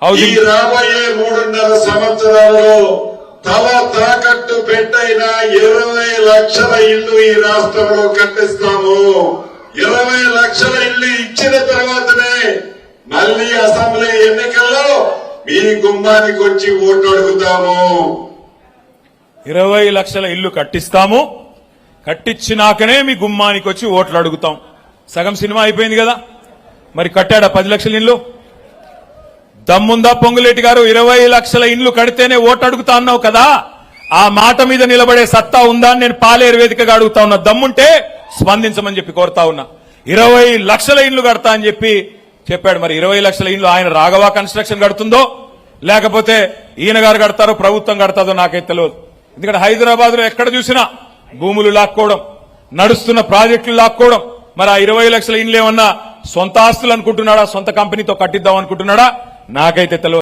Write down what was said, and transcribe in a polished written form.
ఈ రాబోయే 3.5 సంవత్సరాల్లో తల తాకట్టు పెట్టైన 20 లక్షల ఇళ్లు ఈ రాష్ట్రంలో కట్టిస్తాము. 20 లక్షల ఇళ్లు ఇచ్చిన తర్వాతనే మళ్లీ అసెంబ్లీ ఎన్నికల్లో మీ గుమ్మానికి వచ్చి ఓటు అడుగుతాము. 20 లక్షల ఇల్లు కట్టిస్తాము, కట్టించినాకనే మీ గుమ్మానికి వచ్చి ఓట్లు అడుగుతాం. సగం సినిమా అయిపోయింది కదా. మరి కట్టాడా 10 లక్షల ఇల్లు? దమ్ముందా పొంగులేటి గారు? 20 లక్షల ఇండ్లు కడితేనే ఓటు అడుగుతా అన్నావు కదా, ఆ మాట మీద నిలబడే సత్తా ఉందా అని నేను పాలేరు వేదికగా అడుగుతా ఉన్నా. దమ్ముంటే స్పందించమని చెప్పి కోరుతా ఉన్నా. 20 లక్షల ఇండ్లు కడతా అని చెప్పి చెప్పాడు. మరి 20 లక్షల ఇండ్లు ఆయన రాఘవ కన్స్ట్రక్షన్ కడుతుందో లేకపోతే ఈయన గారు కడతారో ప్రభుత్వం కడతాదో నాకైతే తెలియదు. ఎందుకంటే హైదరాబాద్ లో ఎక్కడ చూసినా భూములు లాక్కోవడం, నడుస్తున్న ప్రాజెక్టులు లాక్కోవడం. మరి ఆ 20 లక్షల ఇండ్లు ఏమన్నా సొంత ఆస్తులు అనుకుంటున్నాడా, సొంత కంపెనీతో కట్టిద్దాం అనుకుంటున్నాడా నాకైతే తెలియదు.